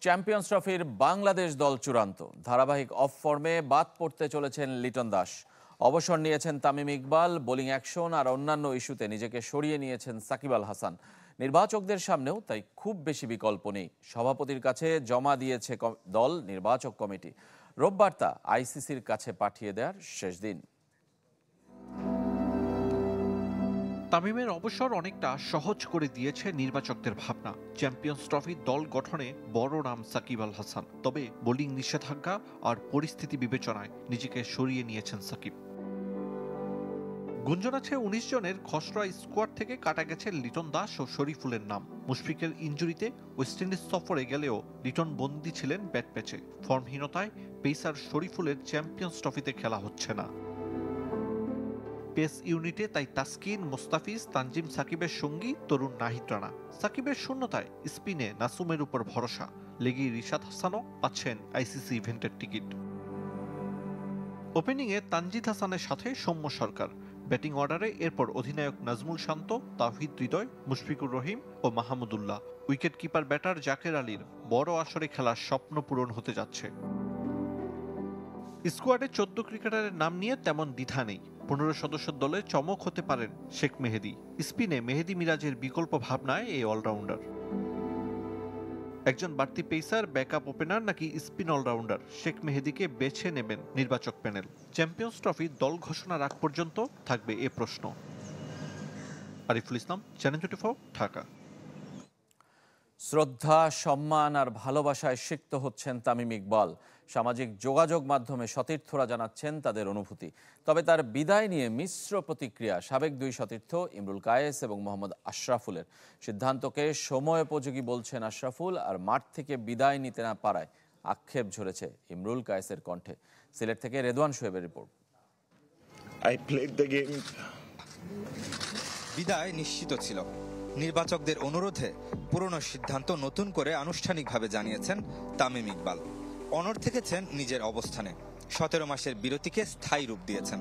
Champions ট্রফির বাংলাদেশ দল চূড়ান্ত। ধারাবাহিক অফ ফর্মে বাদ পড়তে চলেছেন লিটন দাস। অবসর নিয়েছেন তামিম ইকবাল। বোলিং অ্যাকশন আর অন্যান্য ইস্যুতে নিজেকে সরিয়ে নিয়েছেন সাকিব আল হাসান। নির্বাচকদের সামনেও তাই খুব বেশি বিকল্প নেই। সভাপতির কাছে জমা দিয়েছে দল নির্বাচক কমিটি। রোববার তা আইসিসির কাছে পাঠিয়ে দেওয়ার শেষ দিন। তামিমের অবসর অনেকটা সহজ করে দিয়েছে নির্বাচকদের ভাবনা। চ্যাম্পিয়ন্স ট্রফির দল গঠনে বড় নাম সাকিব আল হাসান, তবে বোলিং নিষেধাজ্ঞা আর পরিস্থিতি বিবেচনায় নিজেকে সরিয়ে নিয়েছেন সাকিব। গুঞ্জন আছে ১৯ জনের খসড়া স্কোয়াড থেকে কাটা গেছে লিটন দাস ও শরীফুলের নাম। মুশফিকের ইনজুরিতে ওয়েস্ট ইন্ডিজ সফরে গেলেও লিটন বন্দী ছিলেন ব্যাট প্যাচে। ফর্মহীনতায় পেসার শরীফুলের চ্যাম্পিয়ন্স ট্রফিতে খেলা হচ্ছে না। পেস ইউনিটে তাই তাসকিন, মোস্তাফিজ, তানজিম সাকিবের সঙ্গী তরুণ নাহিদ রানা। সাকিবের শূন্যতায় স্পিনে নাসুমের উপর ভরসা। লেগি রিশাদ হাসানও পাচ্ছেন আইসিসি ইভেন্টের টিকিট। ওপেনিংয়ে তানজিদ হাসানের সাথে সৌম্য সরকার। ব্যাটিং অর্ডারে এরপর অধিনায়ক নাজমুল শান্ত, তাওহিদ হৃদয়, মুশফিকুর রহিম ও Mahmudullah. Wicket keeper batter Jaker আলীর বড় আসরে খেলার স্বপ্ন পূরণ হতে যাচ্ছে। স্কোয়াডে ১৪ ক্রিকেটারের নাম নিয়ে তেমন দ্বিধা নেই। ১৫ সদস্যের দলে চমক হতে পারেন শেখ মেহেদী। স্পিনে মেহেদী মিরাজের বিকল্প ভাবনায় এই অলরাউন্ডার। একজন বাড়তি পেসার, ব্যাকআপ ওপেনার নাকি স্পিন অলরাউন্ডার, শেখ মেহেদীকে বেছে নেবেন নির্বাচক প্যানেল। চ্যাম্পিয়ন্স ট্রফি দল ঘোষণার আগ পর্যন্ত থাকবে এ প্রশ্ন। আরিফুল ইসলাম, চ্যানেল 24, ঢাকা। শ্রদ্ধা, সম্মান আর ভালোবাসায় সিক্ত হচ্ছেন তামিম ইকবাল। সামাজিক যোগাযোগ মাধ্যমে সতীর্থরা জানাচ্ছেন তাদের অনুভূতি। তবে তার বিদায় নিয়ে মিশ্র প্রতিক্রিয়া সাবেক দুই সতীর্থ ইমরুল কায়েস এবং মোহাম্মদ আশরাফুলের। সিদ্ধান্তকে সময়োপযোগী বলছেন আশরাফুল, আর মাঠ থেকে বিদায় নিতে না পারায় আক্ষেপ ঝরেছে ইমরুল কায়েসের কণ্ঠে। সিলেট থেকে রেদওয়ান শোয়েবের রিপোর্ট। বিদায় নিশ্চিত ছিল। নির্বাচকদের অনুরোধে পুরনো সিদ্ধান্ত নতুন করে আনুষ্ঠানিকভাবে জানিয়েছেন তামিম ইকবাল। অনড় থেকেছেন নিজের অবস্থানে। ১৭ মাসের বিরতিকে স্থায়ী রূপ দিয়েছেন।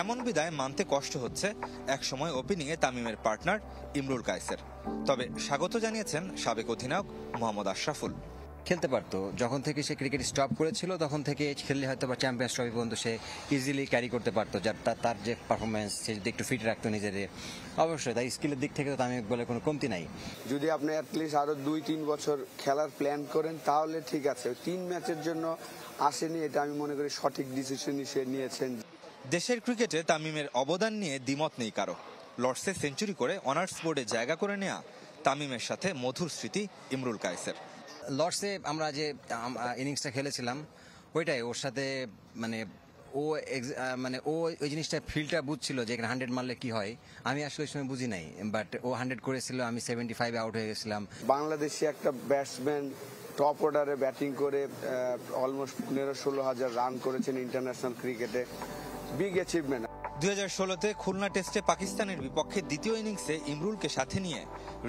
এমন বিদায় মানতে কষ্ট হচ্ছে একসময় ওপেনিংয়ে তামিমের পার্টনার ইমরুল কায়েসের। তবে স্বাগত জানিয়েছেন সাবেক অধিনায়ক মোহাম্মদ আশরাফুল। খেলতে পারতো, যখন থেকে সে ক্রিকেট স্টপ করেছিল তখন থেকে খেললে হয়তো বা চ্যাম্পিয়ন্স ট্রফি পর্যন্ত সে ইজিলি ক্যারি করতে পারতো। যার তার যে পারফরমেন্স, সে যদি একটু ফিট রাখতো নিজেদের, অবশ্যই তাই স্কিলের দিক থেকে তো তামিম ইকবালের কোনো কমতি নাই। যদি আপনি অ্যাটলিস্ট আরো ২-৩ বছর খেলার প্ল্যান করেন তাহলে ঠিক আছে। ৩ ম্যাচের জন্য আসেনি, এটা আমি মনে করি সঠিক ডিসিশনই সে নিয়েছেন। দেশের ক্রিকেটে তামিমের অবদান নিয়ে দ্বিমত নেই কারো। লর্ডসে সেঞ্চুরি করে অনার্স বোর্ডে জায়গা করে নেয়া তামিমের সাথে মধুর স্মৃতি ইমরুল কায়েসের। লর্ডসে আমরা যে ইনিংসটা খেলেছিলাম ওইটাই ওর সাথে, মানে ও ওই জিনিসটা ফিল্ডটা বুঝছিল যে এখানে 100 মারলে কি হয়। আমি আসলে ওই সময় বুঝি নাই, বাট ও 100 করেছিল, আমি 75 আউট হয়ে গেছিলাম। বাংলাদেশি একটা ব্যাটসম্যান টপ অর্ডারে ব্যাটিং করে অলমোস্ট ১৫-১৬ হাজার রান করেছেন ইন্টারন্যাশনাল ক্রিকেটে। Big achievement. ২০১৬-তে খুলনা টেস্টে পাকিস্তানের বিপক্ষে দ্বিতীয় ইনিংসে ইমরুলকে সাথে নিয়ে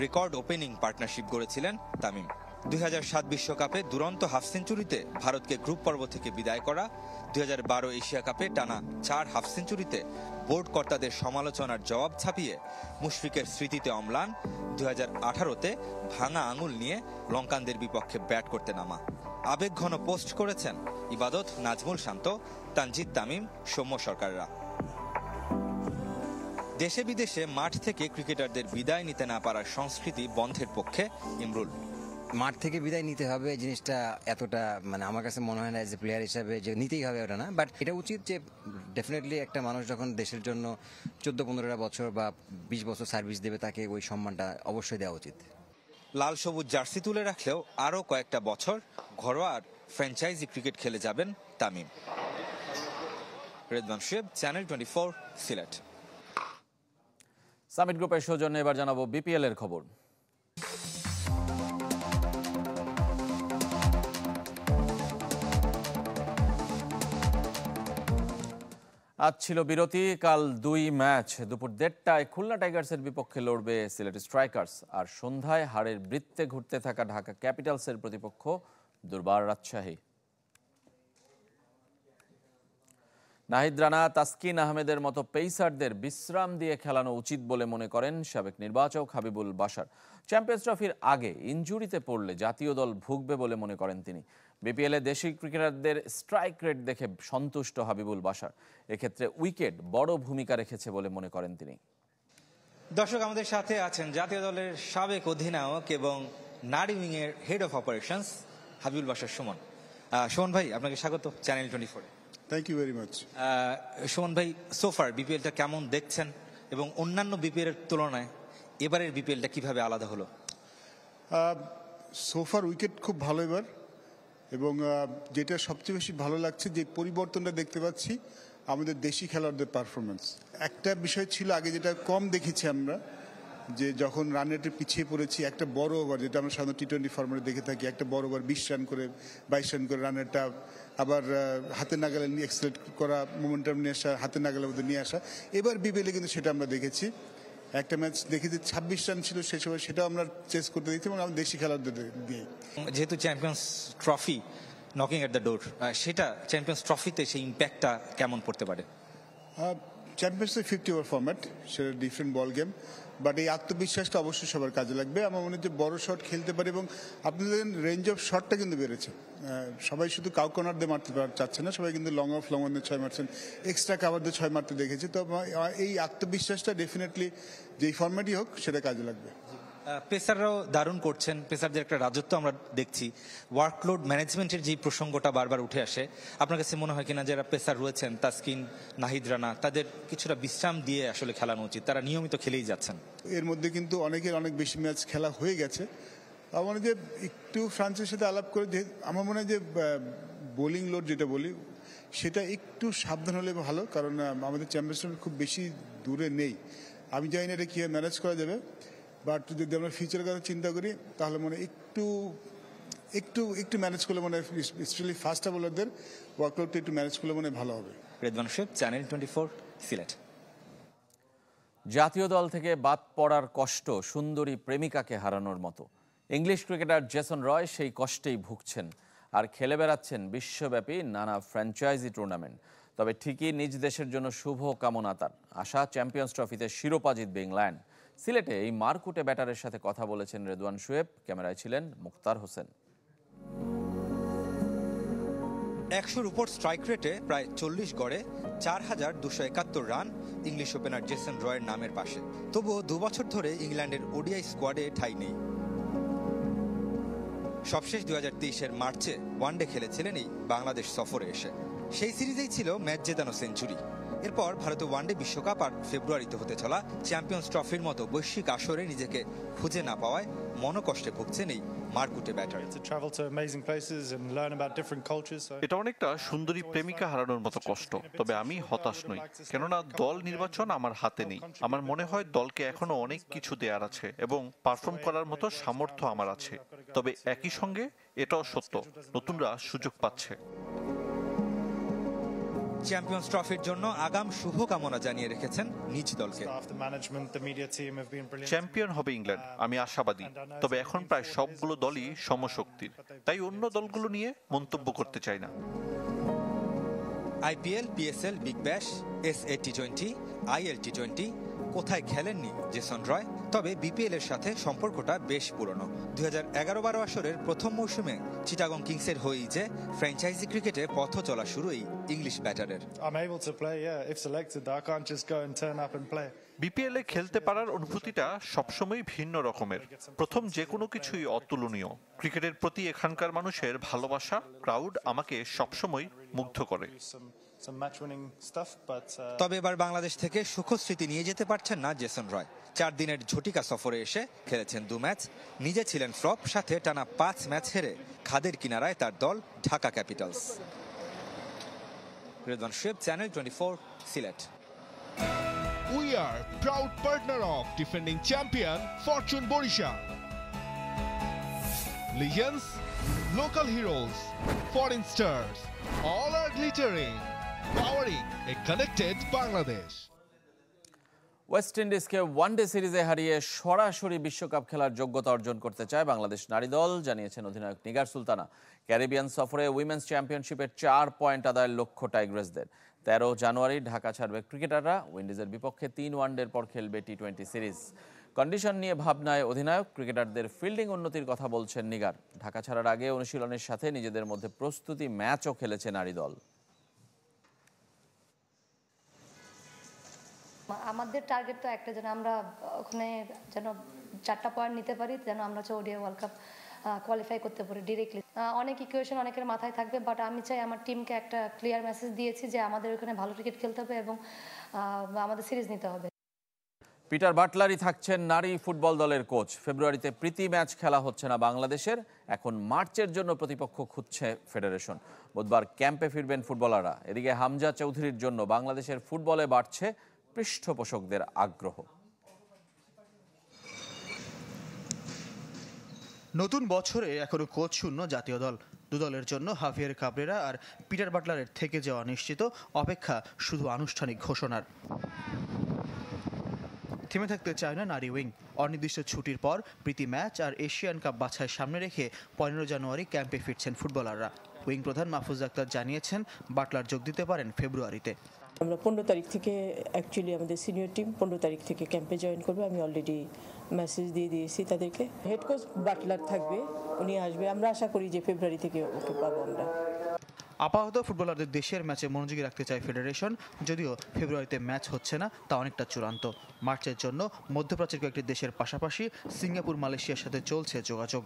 রেকর্ড ওপেনিং পার্টনারশিপ গড়েছিলেন তামিম। ২০০৭ বিশ্বকাপে দুরন্ত হাফ সেঞ্চুরিতে ভারতকে গ্রুপ পর্ব থেকে বিদায় করা, ২০১২ এশিয়া কাপে টানা ৪ হাফ সেঞ্চুরিতে বোর্ড কর্তাদের সমালোচনার জবাব ছাপিয়ে মুশফিকের স্মৃতিতে অম্লান, ২০১৮-তে ভাঙা আঙুল নিয়ে লঙ্কানদের বিপক্ষে ব্যাট করতে নামা। আবেগঘন পোস্ট করেছেন ইবাদত, নাজমুল শান্ত, তানজিদ তামিম, সৌম্য সরকাররা। দেশে বিদেশে মাঠ থেকে ক্রিকেটারদের বিদায় নিতে না পারার সংস্কৃতি বন্ধের পক্ষে ইমরুল। মাঠ থেকে বিদায় নিতে হবে জিনিসটা এতটা, মানে আমার কাছে মনে হয় না যে প্লেয়ার হিসাবে যে নিতেই হবে ওটা না, বাট এটা উচিত যে ডেফিনেটলি একটা মানুষ যখন দেশের জন্য ১৪-১৫টা বছর বা ২০ বছর সার্ভিস দেবে তাকে ওই সম্মানটা অবশ্যই দেওয়া উচিত। লাল সবুজ জার্সি তুলে রাখলেও আরও কয়েকটা বছর ঘরোয়া আর ফ্র্যাঞ্চাইজি ক্রিকেট খেলে যাবেন তামিম। রেদওয়ান শোয়েব, চ্যানেল 24, সিলেট। সামিট গ্রুপের সৌজন্যে এবার জানাবো বিপিএল এর খবর। আজ ছিল বিরতি, কাল ২ ম্যাচ। দুপুর ১:৩০টায় খুলনা টাইগার্সের বিপক্ষে লড়বে সিলেট স্ট্রাইকার্স, আর সন্ধ্যায় হারের বৃত্তে ঘুরতে থাকা ঢাকা ক্যাপিটালসের প্রতিপক্ষ দুর্বার রাজশাহী। নাহিদ রানা, তাসকিন আহমেদের মতো পেসারদের বিশ্রাম দিয়ে খেলানো উচিত বলে মনে করেন সাবেক নির্বাচক হাবিবুল বাশার। চ্যাম্পিয়ন্স ট্রফির আগে ইনজুরিতে পড়লে জাতীয় দল ভুগবে বলে মনে করেন তিনি। বিপিএলে দেশি ক্রিকেটারদের স্ট্রাইক রেট দেখে সন্তুষ্ট হাবিবুল বাশার। এক্ষেত্রে উইকেট বড় ভূমিকা রেখেছে বলে মনে করেন তিনি। দর্শক, আমাদের সাথে আছেন জাতীয় দলের সাবেক অধিনায়ক এবং নারী উইংয়ের head of operations Habibul Bashar Sumon. Sumon ভাই, আপনাকে স্বাগত চ্যানেল 24-এ। Thank you very much. Sumon ভাই, সোফার বিপিএলটা কেমন দেখছেন এবং অন্যান্য বিপিএল এর তুলনায় এবারের বিপিএলটা কিভাবে আলাদা হলো? সোফার উইকেট খুব ভালো এবার, এবং যেটা সবচেয়ে বেশি ভালো লাগছে যে পরিবর্তনটা দেখতে পাচ্ছি আমাদের দেশি খেলোয়াড়দের পারফরমেন্স। একটা বিষয় ছিল আগে যেটা কম দেখেছি আমরা, যে যখন রান রেটে পিছিয়ে পড়েছি একটা বড় ওভার, যেটা আমরা সাধারণত টি-20 ফর্মেটে দেখে থাকি, একটা বড় ওভার 20 রান করে 22 রান করে রান রেটটা আবার হাতে নাগালে নিয়ে এক্সেলেট করা, মোমেন্টাম নিয়ে আসা, হাতে নাগালের মধ্যে নিয়ে আসা। এবার বিপিএলে কিন্তু সেটা আমরা দেখেছি। একটা ম্যাচ দেখেছি 26 রান ছিল সে সময়, সেটাও আমরা চেস করতে দেখছি এবং আমাদের দেশি খেলোয়াড়দের দিয়ে। যেহেতু champions trophy knocking at the door, সেটা চ্যাম্পিয়ন্স ট্রফিতে সেই ইম্প্যাক্টটা কেমন পড়তে পারে? চ্যাম্পিয়ন্স 50 ওভার ফরম্যাট, সেটা ডিফারেন্ট বল গেম, বাট এই আত্মবিশ্বাসটা অবশ্যই সবার কাজে লাগবে। আমার মনে হচ্ছে বড় শট খেলতে পারে, এবং আপনি দেখেন রেঞ্জ অফ শটটা কিন্তু বেড়েছে। সবাই শুধু কাউ কর্নার দিয়ে মারতে চাচ্ছে না, সবাই কিন্তু লং অফ লং অন দিয়ে 6 মারছেন, এক্সট্রা কাভার দিয়ে 6 মারতে দেখেছি। তো এই আত্মবিশ্বাসটা ডেফিনেটলি যেই ফরম্যাটই হোক সেটা কাজে লাগবে। পেসাররাও দারুণ করছেন, পেসারদের একটা রাজত্ব আমরা দেখছি। ওয়ার্কলোড ম্যানেজমেন্টের যে প্রসঙ্গটা বারবার উঠে আসে, আপনার কাছে মনে হয় কিনা যারা পেসার রয়েছেন, তাসকিন, নাহিদ রানা, তাদের কিছুটা বিশ্রাম দিয়ে আসলে খেলানো উচিত? তারা নিয়মিত খেলেই যাচ্ছেন। এর মধ্যে কিন্তু অনেকের অনেক বেশি ম্যাচ খেলা হয়ে গেছে। আমার মনে হয় যে একটু ফ্রান্সের সাথে আলাপ করে, আমার মনে হয় যে বোলিং লোড যেটা বলি সেটা একটু সাবধান হলে ভালো, কারণ আমাদের চ্যাম্পিয়ন্স ট্রফি খুব বেশি দূরে নেই। আমি জানি না এটা কীভাবে ম্যানেজ করা যাবে, বাট যদি আমরা ফিউচারের কথা চিন্তা করি তাহলে মনে একটু একটু একটু ম্যানেজ করলে মনে হয়, স্পেশালি ফাস্ট বোলারদের ওয়ার্কআউটটা একটু ম্যানেজ করলে মনে হয় ভালো হবে। রেদওয়ান শোয়েব, চ্যানেল 24, সিলেট। জাতীয় দল থেকে বাদ পড়ার কষ্ট সুন্দরী প্রেমিকাকে হারানোর মতো। ইংলিশ ক্রিকেটার জেসন রয় সেই কষ্টেই ভুগছেন আর খেলে বেড়াচ্ছেন বিশ্বব্যাপী নানা ফ্র্যাঞ্চাইজি টুর্নামেন্ট। তবে ঠিকই নিজ দেশের জন্য শুভ কামনা তার। আশা চ্যাম্পিয়ন্স ট্রফিতে শিরোপা জিতবে ইংল্যান্ড। সিলেটে এই মারকুটে ব্যাটারের সাথে কথা বলেছেন রেদওয়ান শোয়েব। ক্যামেরায় ছিলেন মুক্তার হোসেন। 100-র উপর স্ট্রাইক রেটে প্রায় 40 গড়ে 4271 রান ইংলিশ ওপেনার জেসন রয়ের নামের পাশে। তবুও 2 বছর ধরে ইংল্যান্ডের ওডিআই স্কোয়াডে ঠাঁই নেই। সবশেষ 2023-এর মার্চে ওয়ানডে খেলেছিলেন এই বাংলাদেশ সফরে এসে। সেই সিরিজেই ছিল ম্যাচ জেতানো সেঞ্চুরি। এরপর ভারতে ওয়ানডে বিশ্বকাপ আর ফেব্রুয়ারিতে হতে চলা চ্যাম্পিয়ন্স ট্রফির মতো বৈশ্বিক আসরে নিজেকে খুঁজে না পাওয়ায় মনোকষ্টে ভুগছেন এই মারকুটে ব্যাটার। এটা অনেকটা সুন্দরী প্রেমিকা হারানোর মতো কষ্ট। তবে আমি হতাশ নই, কেননা দল নির্বাচন আমার হাতে নেই। আমার মনে হয় দলকে এখনো অনেক কিছু দেওয়ার আছে এবং পারফর্ম করার মতো সামর্থ্য আমার আছে। তবে একই সঙ্গে এটাও সত্য, নতুনরা সুযোগ পাচ্ছে। চ্যাম্পিয়ন্স ট্রফির জন্য আগাম শুভকামনা জানিয়ে রেখেছেন নিজ দলকে। চ্যাম্পিয়ন হবে ইংল্যান্ড, আমি আশাবাদী। তবে এখন প্রায় সবগুলো দলই সমশক্তির, তাই অন্য দলগুলো নিয়ে মন্তব্য করতে চাই না। IPL, PSL, Big Bash, SA T20, IL T20 কোথায় খেলেননি জেসন রয়। তবে বিপিএল এর সাথে সম্পর্কটা বেশ পুরনো। 2011-12 আসরের প্রথম মৌসুমে চিটাগং কিংসের হয়েই যে ফ্র্যাঞ্চাইজি ক্রিকেটে পথ চলা শুরু এই ইংলিশ ব্যাটারের। বিপিএল এ খেলতে পারার অনুভূতিটা সবসময় ভিন্ন রকমের। প্রথম যে কোনো কিছুই অতুলনীয়। ক্রিকেটের প্রতি এখানকার মানুষের ভালোবাসা, ক্রাউড আমাকে সবসময় মুগ্ধ করে। তবে এবার বাংলাদেশ থেকে সুখস্মৃতি নিয়ে যেতে পারছেন না জেসন রয়। 4 দিনের ঝটিকা সফরে এসে খেলেছেন 2 ম্যাচ, নিজে ছিলেন ফ্লপ, সাথে টানা 5 ম্যাচ হেরে খাদের কিনারায় তার দল Dhaka Capitals. Redwan Shoaib, channel 24, Sylhet. We are proud partner of defending champion Fortune Borisha. Legends, local heroes, foreign stars, all are glittering, powering a connected Bangladesh. West ইন্ডিজকে ওয়ানডে সিরিজে হারিয়ে সরাসরি বিশ্বকাপ খেলার যোগ্যতা অর্জন করতে চায় বাংলাদেশ নারী দল, জানিয়েছেন অধিনায়ক নিগার সুলতানা। ক্যারিবিয়ান সফরে উইমেন্স চ্যাম্পিয়নশিপের 4 পয়েন্ট আদায়ের লক্ষ্য টাইগ্রেসদের। 13 জানুয়ারি ঢাকা ছাড়বে ক্রিকেটাররা। উইন্ডিজের বিপক্ষে 3 ওয়ানডের পর খেলবে টি20 সিরিজ। কন্ডিশন নিয়ে ভাবনায় অধিনায়ক, ক্রিকেটারদের ফিল্ডিং উন্নতির কথা বলছেন নিগার। ঢাকা ছাড়ার আগে অনুশীলনের সাথে নিজেদের মধ্যে প্রস্তুতি ম্যাচও খেলেছে নারী দল। আমাদের টার্গেট তো একটা, যেন আমরা ওখানে যেন 4টা পয়েন্ট নিতে পারি, যেন আমরা ওডিআই ওয়ার্ল্ড কাপ কোয়ালিফাই করতে পারি ডিরেক্টলি। অনেক ইকুয়েশন অনেকের মাথায় থাকবে, বাট আমি চাই আমার টিমকে একটা ক্লিয়ার মেসেজ দিয়েছি যে আমাদের ওখানে ভালো ক্রিকেট খেলতে হবে এবং আমাদের সিরিজ নিতে হবে। পিটার বাটলারই থাকছেন নারী ফুটবল দলের কোচ। ফেব্রুয়ারিতে প্রীতি ম্যাচ খেলা হচ্ছে না বাংলাদেশের, এখন মার্চের জন্য প্রতিপক্ষ খুঁজছে ফেডারেশন। বুধবার ক্যাম্পে ফিরবেন ফুটবলাররা। এদিকে হামজা চৌধুরীর জন্য বাংলাদেশের ফুটবলে বাড়ছে পৃষ্ঠপোষকদের আগ্রহ। নতুন বছরে এখনো কোচ শূন্য জাতীয় দল। দু দলের জন্য হাভিয়ার কাবরেরা আর পিটার বাটলারের থেকে যাওয়া নিশ্চিত, অপেক্ষা শুধু আনুষ্ঠানিক ঘোষণার। থেমে থাকতে চায় না নারী উইং। অনির্দিষ্ট ছুটির পর প্রীতি ম্যাচ আর এশিয়ান কাপ বাছাই সামনে রেখে 15 জানুয়ারি ক্যাম্পে ফিরছেন ফুটবলাররা। উইং প্রধান মাহফুজ আক্তার জানিয়েছেন, বাটলার যোগ দিতে পারেন ফেব্রুয়ারিতে। আমরা 15 তারিখ থেকে অ্যাকচুয়ালি আমাদের সিনিয়র টিম 15 তারিখ থেকে ক্যাম্পে জয়েন করবে। আমি অলরেডি মেসেজ দিয়ে দিয়েছি তাদেরকে। হেড কোচ বাটলার থাকবে, উনি আসবে। আমরা আশা করি যে ফেব্রুয়ারি থেকে ওকে পাবো আমরা। আপাতত ফুটবলারদের দেশের ম্যাচে মনোযোগী রাখতে চায় ফেডারেশন, যদিও ফেব্রুয়ারিতে ম্যাচ হচ্ছে না তা অনেকটা চূড়ান্ত। মার্চের জন্য মধ্যপ্রাচ্যের কয়েকটি দেশের পাশাপাশি সিঙ্গাপুর, মালয়েশিয়ার সাথে চলছে যোগাযোগ।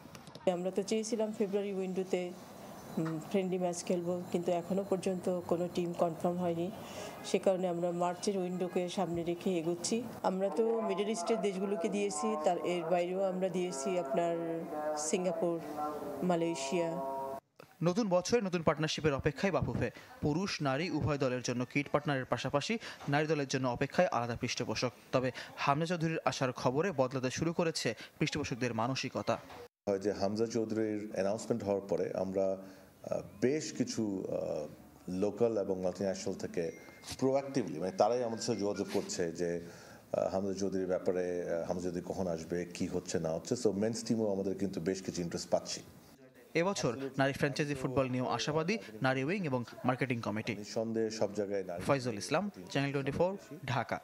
আমরা তো চেয়েছিলাম ফেব্রুয়ারি উইন্ডোতে ফ্রেন্ডলি ম্যাচ খেলবো, কিন্তু এখনও পর্যন্ত কোনো টিম কনফার্ম হয়নি। সে কারণে আমরা মার্চের উইন্ডোকে সামনে রেখে এগোচ্ছি। আমরা তো মিডল ইস্টের দেশগুলোকে দিয়েছি, তার এর বাইরেও আমরা দিয়েছি আপনার সিঙ্গাপুর, মালয়েশিয়া। নতুন বছরে নতুন পার্টনারশিপের অপেক্ষায় বাফুফে। পুরুষ নারী উভয় দলের জন্য কিট পার্টনারের পাশাপাশি নারী দলের জন্য অপেক্ষায় আলাদা পৃষ্ঠপোষক। তবে হামজা চৌধুরীর আসার খবরে বদলাতে শুরু করেছে পৃষ্ঠপোষকদের মানসিকতা। যে হামজা চৌধুরীর অ্যানাউন্সমেন্ট হওয়ার পরে আমরা বেশ কিছু লোকাল এবং মাল্টিন্যাশনাল থেকে প্রোঅ্যাক্টিভলি, মানে তারাই আমাদের সাথে যোগাযোগ করছে যে হামজা চৌধুরীর ব্যাপারে, হামজা চৌধুরী কখন আসবে, কি হচ্ছে না হচ্ছে। সো মেন্স টিমও আমাদের কিন্তু বেশ কিছু ইন্টারেস্ট পাচ্ছি। এবছর নারী ফ্র্যাঞ্চাইজি ফুটবল নিয়েও আশাবাদী নারী উইং এবং মার্কেটিং কমিটি। নিঃসন্দেহে সব জায়গায় ফয়জুল ইসলাম, চ্যানেল 24, ঢাকা।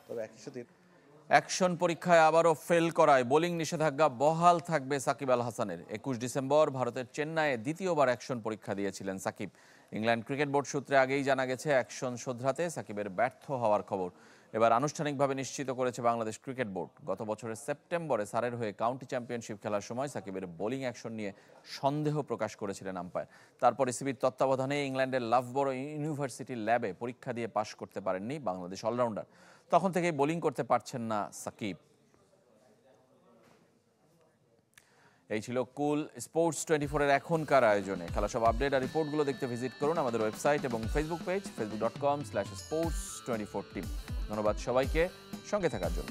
অ্যাকশন পরীক্ষায় আবারও ফেল করায় বোলিং নিষেধাজ্ঞা বহাল থাকবে সাকিব আল হাসানের। 21 ডিসেম্বর ভারতের চেন্নাইয়ে দ্বিতীয়বার অ্যাকশন পরীক্ষা দিয়েছিলেন সাকিব। ইংল্যান্ড ক্রিকেট বোর্ড সূত্রে আগেই জানা গেছে অ্যাকশন শোধরাতে সাকিবের ব্যর্থ হওয়ার খবর এবার আনুষ্ঠানিকভাবে নিশ্চিত করেছে বাংলাদেশ ক্রিকেট বোর্ড। গত বছরের সেপ্টেম্বরে সারের হয়ে কাউন্টি চ্যাম্পিয়নশিপ খেলার সময় সাকিবের বোলিং অ্যাকশন নিয়ে সন্দেহ প্রকাশ করেছিলেন আম্পায়ার। তারপর ইসিবির তত্ত্বাবধানে ইংল্যান্ডের লাভবরো ইউনিভার্সিটি ল্যাবে পরীক্ষা দিয়ে পাশ করতে পারেননি বাংলাদেশ অলরাউন্ডার। তখন থেকেই বোলিং করতে পারছেন না সাকিব। এই ছিল কুল স্পোর্টস 24-এর এখনকার আয়োজনে। খেলা সব আপডেট আর রিপোর্টগুলো দেখতে ভিজিট করুন আমাদের ওয়েবসাইট এবং ফেসবুক পেজ facebook.com/sports24team। ধন্যবাদ সবাইকে সঙ্গে থাকার জন্য।